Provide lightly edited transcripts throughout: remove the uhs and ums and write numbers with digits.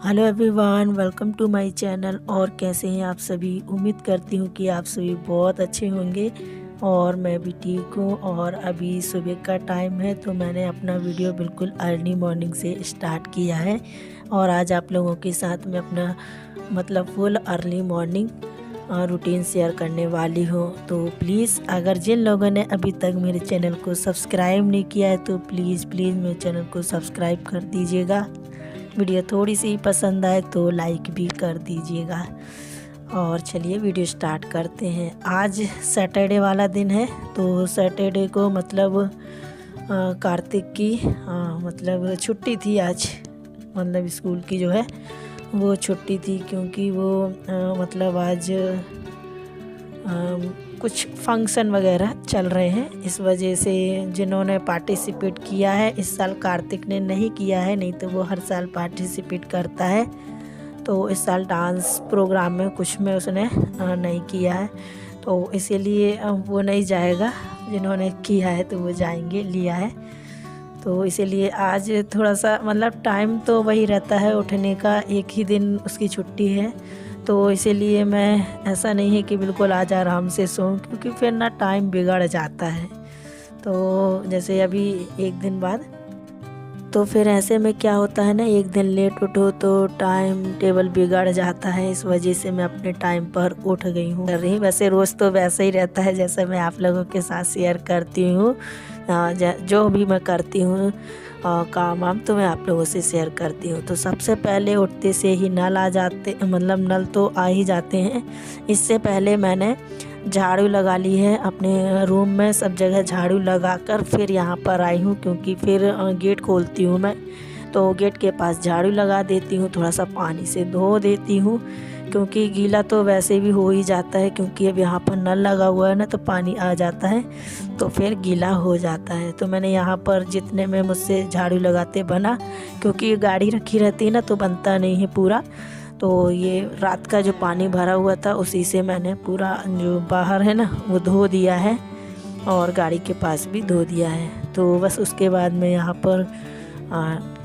Hello everyone, welcome to my channel. और कैसे हैं आप सभी? उम्मीद करती हूँ कि आप सभी बहुत अच्छे होंगे और मैं भी ठीक हूँ। और अभी सुबह का टाइम है तो मैंने अपना वीडियो बिल्कुल अर्ली मॉर्निंग से स्टार्ट किया है और आज आप लोगों के साथ मैं अपना full early morning routine share करने वाली हूँ। तो प्लीज़ अगर जिन लोगों ने अभी तक मेरे चैनल को सब्सक्राइब नहीं किया है तो प्लीज़ मेरे चैनल को सब्सक्राइब कर दीजिएगा। वीडियो थोड़ी सी पसंद आए तो लाइक भी कर दीजिएगा। और चलिए वीडियो स्टार्ट करते हैं। आज सैटरडे वाला दिन है तो सैटरडे को कार्तिक की छुट्टी थी आज। स्कूल की जो है वो छुट्टी थी क्योंकि वो आज कुछ फंक्शन वगैरह चल रहे हैं, इस वजह से जिन्होंने पार्टिसिपेट किया है, इस साल कार्तिक ने नहीं किया है, नहीं तो वो हर साल पार्टिसिपेट करता है। तो इस साल डांस प्रोग्राम में कुछ में उसने नहीं किया है तो इसीलिए वो नहीं जाएगा। जिन्होंने किया है तो वो जाएंगे, लिया है। तो इसीलिए आज थोड़ा सा टाइम तो वही रहता है उठने का, एक ही दिन उसकी छुट्टी है। तो इसीलिए मैं ऐसा नहीं है कि बिल्कुल आज आराम से सोऊं, क्योंकि फिर ना टाइम बिगड़ जाता है। तो जैसे अभी एक दिन बाद तो फिर ऐसे में क्या होता है ना, एक दिन लेट उठो तो टाइम टेबल बिगड़ जाता है। इस वजह से मैं अपने टाइम पर उठ गई हूँ। वैसे रोज़ तो वैसे ही रहता है जैसे मैं आप लोगों के साथ शेयर करती हूँ। जो भी मैं करती हूँ काम वाम तो मैं आप लोगों से शेयर करती हूँ। तो सबसे पहले उठते से ही नल आ जाते, नल तो आ ही जाते हैं। इससे पहले मैंने झाड़ू लगा ली है अपने रूम में, सब जगह झाड़ू लगाकर फिर यहाँ पर आई हूँ, क्योंकि फिर गेट खोलती हूँ मैं तो गेट के पास झाड़ू लगा देती हूँ, थोड़ा सा पानी से धो देती हूँ, क्योंकि गीला तो वैसे भी हो ही जाता है। क्योंकि अब यहाँ पर नल लगा हुआ है ना तो पानी आ जाता है तो फिर गीला हो जाता है। तो मैंने यहाँ पर जितने में मुझसे झाड़ू लगाते बना, क्योंकि गाड़ी रखी रहती है ना तो बनता नहीं है पूरा। तो ये रात का जो पानी भरा हुआ था उसी से मैंने पूरा जो बाहर है ना वो धो दिया है और गाड़ी के पास भी धो दिया है। तो बस उसके बाद में यहाँ पर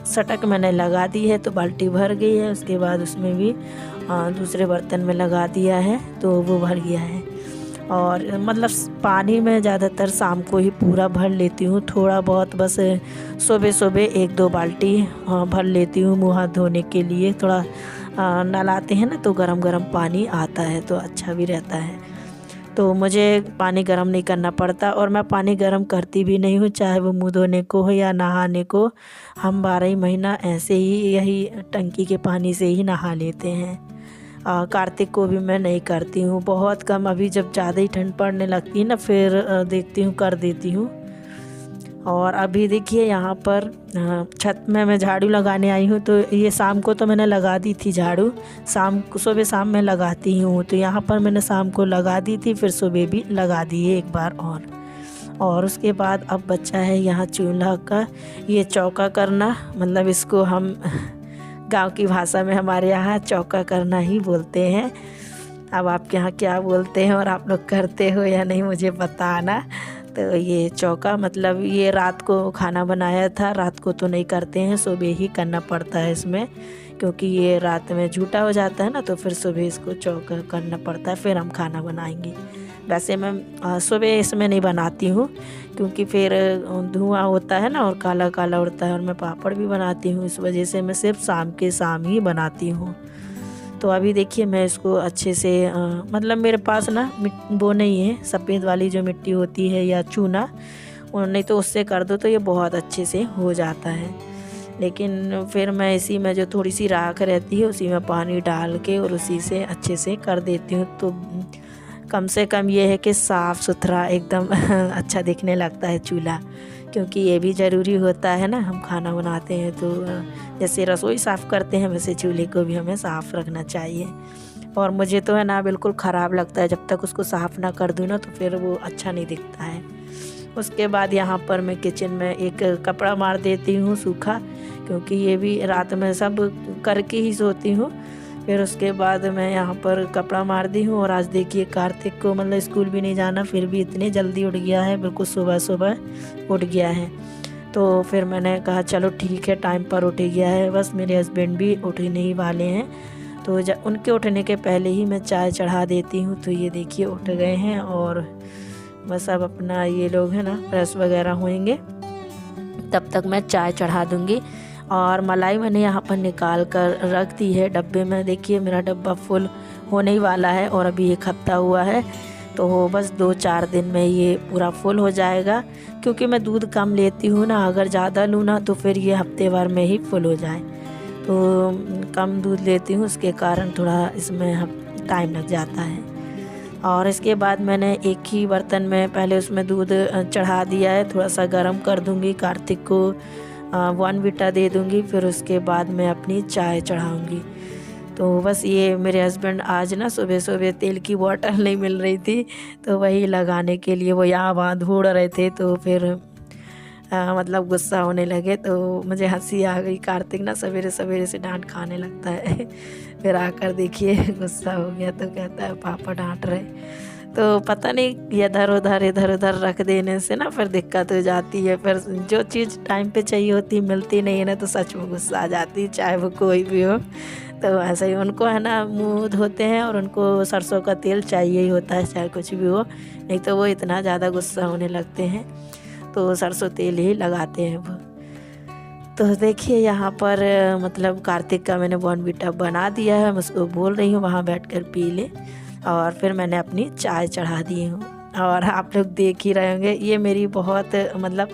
सटक मैंने लगा दी है तो बाल्टी भर गई है। उसके बाद उसमें भी दूसरे बर्तन में लगा दिया है तो वो भर गया है। और पानी में ज़्यादातर शाम को ही पूरा भर लेती हूँ, थोड़ा बहुत बस सुबह सुबह 1-2 बाल्टी भर लेती हूँ मुँह हाथ धोने के लिए। थोड़ा नल आते हैं ना तो गरम गरम पानी आता है तो अच्छा भी रहता है। तो मुझे पानी गर्म नहीं करना पड़ता और मैं पानी गर्म करती भी नहीं हूँ, चाहे वो मुँह धोने को हो या नहाने को। हम 12 ही महीना ऐसे ही यही टंकी के पानी से ही नहा लेते हैं। कार्तिक को भी मैं नहीं करती हूँ, बहुत कम। अभी जब ज़्यादा ही ठंड पड़ने लगती है ना फिर देखती हूँ, कर देती हूँ। और अभी देखिए यहाँ पर छत में मैं झाड़ू लगाने आई हूँ। तो ये शाम को तो मैंने लगा दी थी झाड़ू, सुबह शाम में लगाती हूँ। तो यहाँ पर मैंने शाम को लगा दी थी, फिर सुबह भी लगा दी है एक बार और उसके बाद अब बच्चा है यहाँ चूल्हा का ये चौका करना। इसको हम गांव की भाषा में हमारे यहाँ चौका करना ही बोलते हैं। अब आपके यहाँ क्या बोलते हैं और आप लोग करते हो या नहीं मुझे बताना। तो ये चौका ये रात को खाना बनाया था, रात को तो नहीं करते हैं, सुबह ही करना पड़ता है इसमें, क्योंकि ये रात में झूठा हो जाता है ना तो फिर सुबह इसको चौका करना पड़ता है, फिर हम खाना बनाएंगे। वैसे मैं सुबह इसमें नहीं बनाती हूँ क्योंकि फिर धुआं होता है ना और काला काला उड़ता है और मैं पापड़ भी बनाती हूँ, इस वजह से मैं सिर्फ शाम ही बनाती हूँ। तो अभी देखिए मैं इसको अच्छे से मेरे पास ना वो नहीं है, सफ़ेद वाली जो मिट्टी होती है या चूना, और नहीं तो उससे कर दो तो ये बहुत अच्छे से हो जाता है। लेकिन फिर मैं इसी में जो थोड़ी सी राख रहती है उसी में पानी डाल के और उसी से अच्छे से कर देती हूँ। तो कम से कम ये है कि साफ़ सुथरा एकदम अच्छा दिखने लगता है चूल्हा, क्योंकि ये भी ज़रूरी होता है ना। हम खाना बनाते हैं तो जैसे रसोई साफ़ करते हैं वैसे चूल्हे को भी हमें साफ़ रखना चाहिए। और मुझे तो है ना बिल्कुल ख़राब लगता है, जब तक उसको साफ़ ना कर दूँ ना तो फिर वो अच्छा नहीं दिखता है। उसके बाद यहाँ पर मैं किचन में एक कपड़ा मार देती हूँ सूखा, क्योंकि ये भी रात में सब करके ही सोती हूँ। फिर उसके बाद मैं यहाँ पर कपड़ा मार दी हूँ। और आज देखिए कार्तिक को स्कूल भी नहीं जाना, फिर भी इतने जल्दी उठ गया है, बिल्कुल सुबह सुबह उठ गया है। तो फिर मैंने कहा चलो ठीक है, टाइम पर उठ गया है। बस मेरे हस्बैंड भी उठने ही वाले हैं, तो जब उनके उठने के पहले ही मैं चाय चढ़ा देती हूँ। तो ये देखिए उठ गए हैं और बस अब अपना ये लोग है ना फ्रेश वगैरह होंगे, तब तक मैं चाय चढ़ा दूँगी। और मलाई मैंने यहाँ पर निकाल कर रख दी है डब्बे में। देखिए मेरा डब्बा फुल होने ही वाला है और अभी 1 हफ्ता हुआ है, तो बस 2-4 दिन में ये पूरा फुल हो जाएगा। क्योंकि मैं दूध कम लेती हूँ ना, अगर ज़्यादा लूँ ना तो फिर ये हफ्ते भर में ही फुल हो जाए। तो कम दूध लेती हूँ, उसके कारण थोड़ा इसमें टाइम लग जाता है। और इसके बाद मैंने एक ही बर्तन में पहले उसमें दूध चढ़ा दिया है, थोड़ा सा गर्म कर दूँगी। कार्तिक को बॉर्नवीटा दे दूँगी, फिर उसके बाद मैं अपनी चाय चढ़ाऊँगी। तो बस ये मेरे हस्बैंड आज ना सुबह सुबह तेल की बॉटल नहीं मिल रही थी, तो वही लगाने के लिए वो यहाँ वहाँ ढूंढ रहे थे। तो फिर मतलब गुस्सा होने लगे, तो मुझे हंसी आ गई। कार्तिक ना सवेरे सवेरे से डांट खाने लगता है फिर आकर देखिए गुस्सा हो गया, तो कहता है पापा डांट रहे। तो पता नहीं इधर उधर रख देने से ना फिर दिक्कत हो जाती है। फिर जो चीज़ टाइम पे चाहिए होती मिलती नहीं है ना, तो सच में गुस्सा आ जाती है, चाहे वो कोई भी हो। तो ऐसा ही उनको है ना, मुँह धोते हैं और उनको सरसों का तेल चाहिए ही होता है, चाहे कुछ भी हो, नहीं तो वो इतना ज़्यादा गुस्सा होने लगते हैं। तो सरसों तेल ही लगाते हैं वो। तो देखिए यहाँ पर मतलब कार्तिक का मैंने बॉर्नवीटा बना दिया है, मैं उसको बोल रही हूँ वहाँ बैठकर पी ले। और फिर मैंने अपनी चाय चढ़ा दी हूँ। और आप लोग देख ही रहे होंगे, ये मेरी बहुत मतलब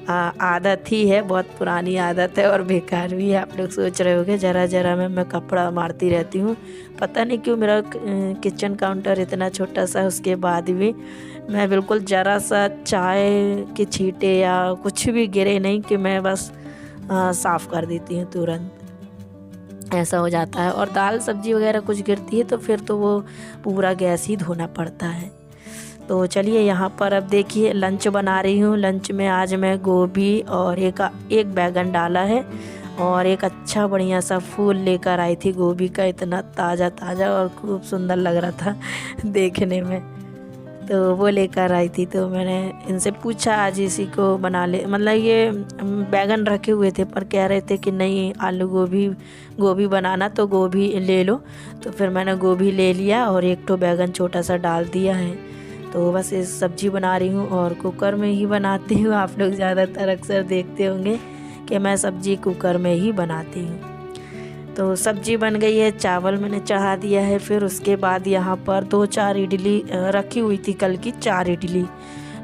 आदत ही है, बहुत पुरानी आदत है और बेकार भी है। आप लोग सोच रहे होंगे ज़रा में मैं कपड़ा मारती रहती हूँ। पता नहीं क्यों मेरा किचन काउंटर इतना छोटा सा, उसके बाद भी मैं बिल्कुल ज़रा सा चाय के छींटे या कुछ भी गिरे नहीं कि मैं बस साफ़ कर देती हूँ तुरंत, ऐसा हो जाता है। और दाल सब्जी वगैरह कुछ गिरती है तो फिर तो वो पूरा गैस ही धोना पड़ता है। तो चलिए यहाँ पर अब देखिए लंच बना रही हूँ। लंच में आज मैं गोभी और एक बैगन डाला है और एक अच्छा बढ़िया सा फूल लेकर आई थी गोभी का, इतना ताज़ा ताज़ा और खूब सुंदर लग रहा था देखने में, तो वो लेकर आई थी। तो मैंने इनसे पूछा आज इसी को बना ले, मतलब ये बैगन रखे हुए थे पर कह रहे थे कि नहीं आलू गोभी बनाना, तो गोभी ले लो। तो फिर मैंने गोभी ले लिया और एक तो बैगन छोटा सा डाल दिया है। तो बस ये सब्ज़ी बना रही हूँ और कुकर में ही बनाती हूँ। आप लोग ज़्यादातर अक्सर देखते होंगे कि मैं सब्ज़ी कुकर में ही बनाती हूँ। तो सब्ज़ी बन गई है, चावल मैंने चढ़ा दिया है। फिर उसके बाद यहाँ पर 2-4 इडली रखी हुई थी, कल की 4 इडली,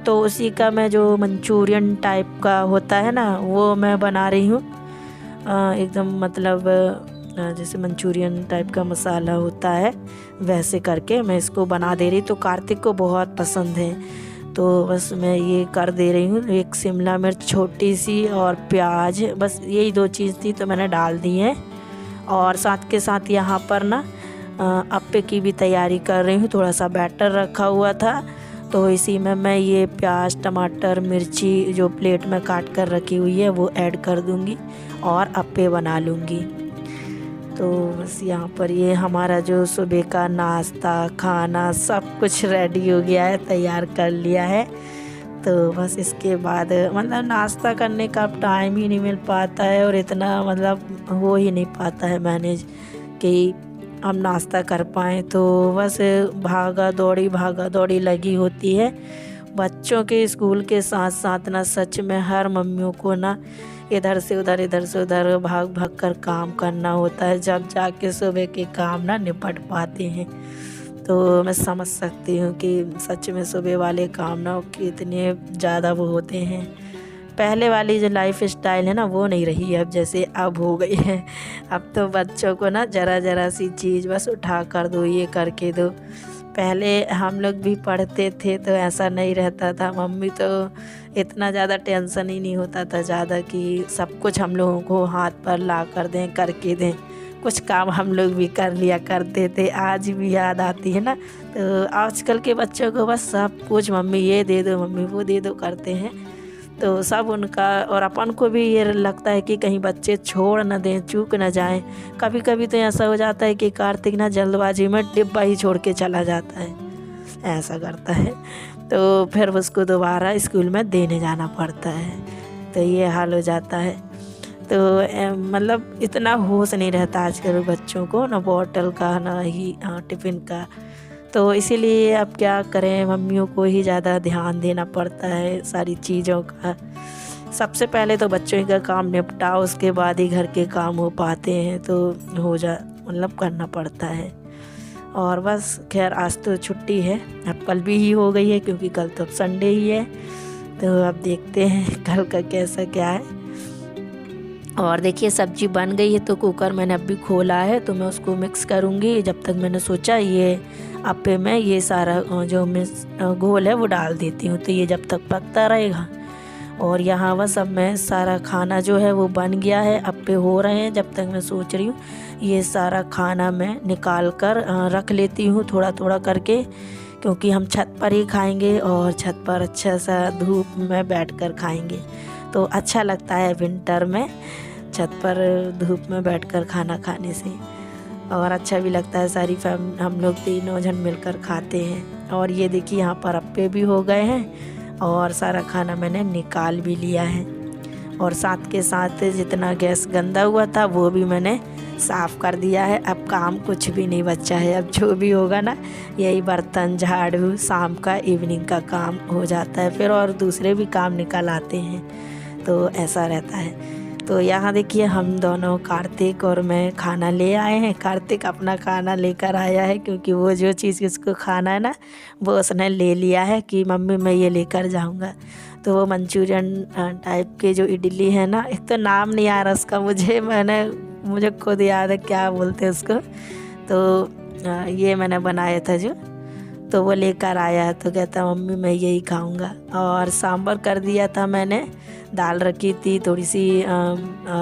तो उसी का मैं जो मंचूरियन टाइप का होता है ना वो मैं बना रही हूँ। एकदम मतलब जैसे मंचूरियन टाइप का मसाला होता है वैसे करके मैं इसको बना दे रही। तो कार्तिक को बहुत पसंद है, तो बस मैं ये कर दे रही हूँ। एक शिमला मिर्च छोटी सी और प्याज, बस यही 2 चीज़ थी तो मैंने डाल दी है। और साथ के साथ यहाँ पर ना अप्पे की भी तैयारी कर रही हूँ। थोड़ा सा बैटर रखा हुआ था, तो इसी में मैं ये प्याज टमाटर मिर्ची जो प्लेट में काट कर रखी हुई है वो ऐड कर दूँगी और अप्पे बना लूँगी। तो बस यहाँ पर ये हमारा जो सुबह का नाश्ता खाना सब कुछ रेडी हो गया है, तैयार कर लिया है। तो बस इसके बाद मतलब नाश्ता करने का अब टाइम ही नहीं मिल पाता है और इतना मतलब हो ही नहीं पाता है मैनेज कि हम नाश्ता कर पाएँ। तो बस भागा दौड़ी लगी होती है बच्चों के स्कूल के साथ साथ ना। सच में हर मम्मियों को ना इधर से उधर भाग कर काम करना होता है, जब जाके सुबह के काम ना निपट पाते हैं। तो मैं समझ सकती हूँ कि सच में सुबह वाले काम ना कितने ज़्यादा वो होते हैं। पहले वाली जो लाइफ स्टाइल है ना वो नहीं रही अब जैसे अब हो गई है। अब तो बच्चों को ना ज़रा सी चीज़ बस उठा कर दो, ये करके दो। पहले हम लोग भी पढ़ते थे तो ऐसा नहीं रहता था, मम्मी तो इतना ज़्यादा टेंशन ही नहीं होता था ज़्यादा कि सब कुछ हम लोगों को हाथ पर ला कर दें करके दें। कुछ काम हम लोग भी कर लिया करते थे, आज भी याद आती है ना। तो आजकल के बच्चों को बस सब कुछ मम्मी ये दे दो मम्मी वो दे दो करते हैं, तो सब उनका। और अपन को भी ये लगता है कि कहीं बच्चे छोड़ न दें, चूक न जाएं। कभी कभी तो ऐसा हो जाता है कि कार्तिक ना जल्दबाजी में डिब्बा ही छोड़ के चला जाता है, ऐसा करता है। तो फिर उसको दोबारा स्कूल में देने जाना पड़ता है। तो ये हाल हो जाता है। तो मतलब इतना होश नहीं रहता आजकल बच्चों को, ना बॉटल का ना ही टिफ़िन का। तो इसीलिए अब क्या करें, मम्मियों को ही ज़्यादा ध्यान देना पड़ता है सारी चीज़ों का। सबसे पहले तो बच्चों का काम निपटाओ, उसके बाद ही घर के काम हो पाते हैं, तो मतलब करना पड़ता है। और बस खैर आज तो छुट्टी है, अब कल भी ही हो गई है क्योंकि कल तो अब संडे ही है। तो अब देखते हैं कल का कैसा क्या है। और देखिए सब्जी बन गई है, तो कुकर मैंने अभी खोला है, तो मैं उसको मिक्स करूँगी। जब तक मैंने सोचा ये अप्पे में ये सारा जो घोल है वो डाल देती हूँ, तो ये जब तक पकता रहेगा। और यहाँ बस अब मैं सारा खाना जो है वो बन गया है, अप्पे हो रहे हैं। जब तक मैं सोच रही हूँ ये सारा खाना मैं निकाल कर रख लेती हूँ थोड़ा थोड़ा करके, क्योंकि हम छत पर ही खाएंगे और छत पर अच्छा सा धूप में बैठकर खाएंगे, तो अच्छा लगता है विंटर में छत पर धूप में बैठकर खाना खाने से। और अच्छा भी लगता है, सारी हम लोग तीनों जन मिलकर खाते हैं। और ये देखिए यहाँ पर अप्पे भी हो गए हैं और सारा खाना मैंने निकाल भी लिया है। और साथ के साथ जितना गैस गंदा हुआ था वो भी मैंने साफ़ कर दिया है। अब काम कुछ भी नहीं बचा है, अब जो भी होगा ना यही बर्तन झाड़ू शाम का इवनिंग का काम हो जाता है फिर, और दूसरे भी काम निकल आते हैं, तो ऐसा रहता है। तो यहाँ देखिए हम दोनों कार्तिक और मैं खाना ले आए हैं। कार्तिक अपना खाना लेकर आया है क्योंकि वो जो चीज़ उसको खाना है ना वो उसने ले लिया है कि मम्मी मैं ये लेकर जाऊँगा। तो वो मंचूरियन टाइप के जो इडली है ना, एक तो नाम नहीं आ रहा उसका मुझे खुद याद है क्या बोलते हैं उसको, तो ये मैंने बनाया था जो, तो वो लेकर आया तो कहता मम्मी मैं यही खाऊंगा। और सांभर कर दिया था मैंने, दाल रखी थी, थोड़ी सी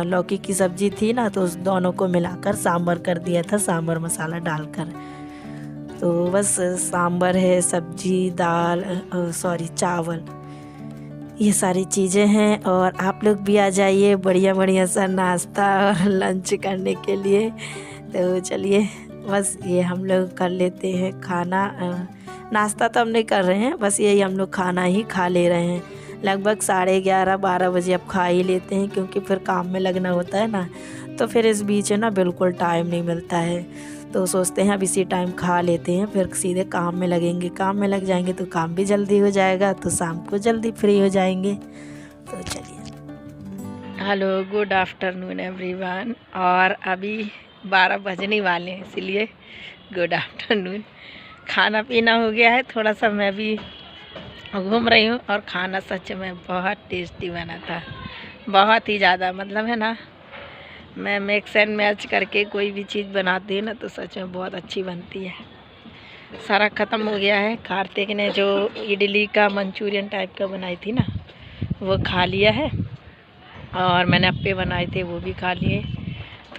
लौकी की सब्जी थी ना, तो उस दोनों को मिलाकर सांभर कर दिया था, सांभर मसाला डालकर। तो बस सांभर है, सब्जी दाल चावल, ये सारी चीज़ें हैं। और आप लोग भी आ जाइए बढ़िया बढ़िया सा नाश्ता और लंच करने के लिए। तो चलिए बस ये हम लोग कर लेते हैं खाना, नाश्ता तो हम नहीं कर रहे हैं, बस यही हम लोग खाना ही खा ले रहे हैं। लगभग 11:30-12 बजे अब खा ही लेते हैं, क्योंकि फिर काम में लगना होता है ना, तो फिर इस बीच ना बिल्कुल टाइम नहीं मिलता है। तो सोचते हैं अब इसी टाइम खा लेते हैं, फिर सीधे काम में लगेंगे। काम में लग जाएंगे तो काम भी जल्दी हो जाएगा, तो शाम को जल्दी फ्री हो जाएंगे। तो चलिए, हेलो गुड आफ्टरनून एवरीवन। और अभी 12 बजने वाले हैं, इसलिए गुड आफ्टरनून। खाना पीना हो गया है, थोड़ा सा मैं भी घूम रही हूँ। और खाना सच में बहुत टेस्टी बना था, बहुत ही ज़्यादा, मतलब है ना, मैं मिक्स एंड मैच करके कोई भी चीज़ बनाती हूँ ना तो सच में बहुत अच्छी बनती है। सारा ख़त्म हो गया है। कार्तिक ने जो इडली का मंचूरियन टाइप का बनाई थी ना वो खा लिया है, और मैंने अप्पे बनाए थे वो भी खा लिए।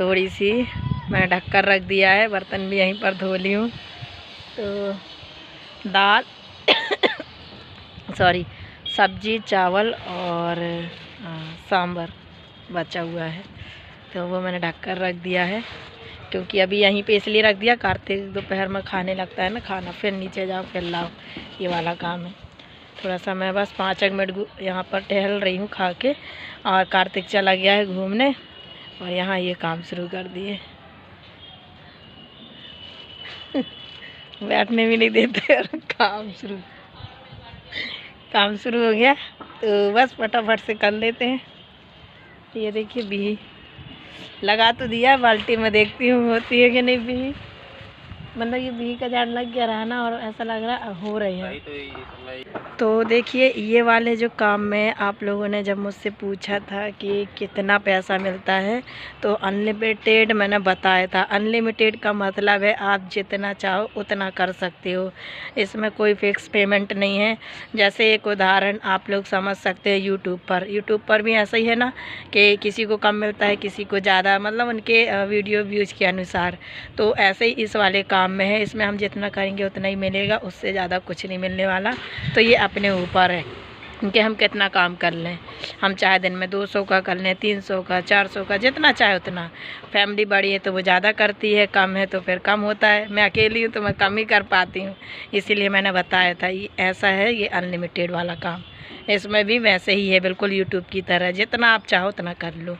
थोड़ी सी मैंने ढककर रख दिया है, बर्तन भी यहीं पर धो ली हूँ। तो दाल सब्जी चावल और सांभर बचा हुआ है, तो वो मैंने ढककर रख दिया है, क्योंकि अभी यहीं पे इसलिए रख दिया, कार्तिक दोपहर में खाने लगता है ना खाना, फिर नीचे जाओ फिर लाओ, ये वाला काम है। थोड़ा सा मैं बस 5 मिनट यहाँ पर टहल रही हूँ खा के, और कार्तिक चला गया है घूमने, और यहाँ ये काम शुरू कर दिए बैठने भी नहीं देते, और काम शुरू हो गया, तो बस फटाफट से कर लेते हैं। ये देखिए बिही लगा तो दिया बाल्टी में, देखती हूँ होती है कि नहीं बिही। मतलब ये बिही का झाड़ लग गया रहा ना, और ऐसा लग रहा हो रही है। तो देखिए ये वाले जो काम में आप लोगों ने जब मुझसे पूछा था कि कितना पैसा मिलता है, तो अनलिमिटेड मैंने बताया था। अनलिमिटेड का मतलब है आप जितना चाहो उतना कर सकते हो, इसमें कोई फिक्स पेमेंट नहीं है। जैसे एक उदाहरण आप लोग समझ सकते हैं, यूट्यूब पर भी ऐसा ही है ना कि किसी को कम मिलता है किसी को ज़्यादा, मतलब उनके वीडियो व्यूज़ के अनुसार। तो ऐसे ही इस वाले काम में है, इसमें हम जितना करेंगे उतना ही मिलेगा, उससे ज़्यादा कुछ नहीं मिलने वाला। तो ये अपने ऊपर है, कि हम कितना काम कर लें। हम चाहे दिन में 200 का कर लें, 300 का, 400 का, जितना चाहे उतना। फैमिली बड़ी है तो वो ज़्यादा करती है, कम है तो फिर कम होता है। मैं अकेली हूँ तो मैं कम ही कर पाती हूँ, इसीलिए मैंने बताया था। ये ऐसा है ये अनलिमिटेड वाला काम, इसमें भी वैसे ही है बिल्कुल यूट्यूब की तरह, जितना आप चाहो उतना कर लो।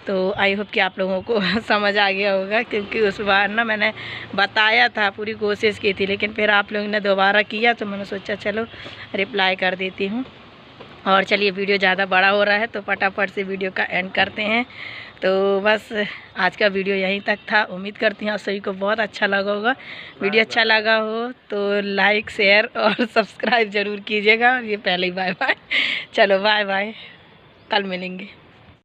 तो आई होप कि आप लोगों को समझ आ गया होगा, क्योंकि उस बार ना मैंने बताया था, पूरी कोशिश की थी, लेकिन फिर आप लोगों ने दोबारा किया तो मैंने सोचा चलो रिप्लाई कर देती हूँ। और चलिए, वीडियो ज़्यादा बड़ा हो रहा है तो फटाफट से वीडियो का एंड करते हैं। तो बस आज का वीडियो यहीं तक था। उम्मीद करती हूँ आप सभी को बहुत अच्छा लगा होगा। वीडियो अच्छा लगा हो तो लाइक, शेयर और सब्सक्राइब ज़रूर कीजिएगा। ये पहले ही बाय बाय। चलो बाय बाय, कल मिलेंगे।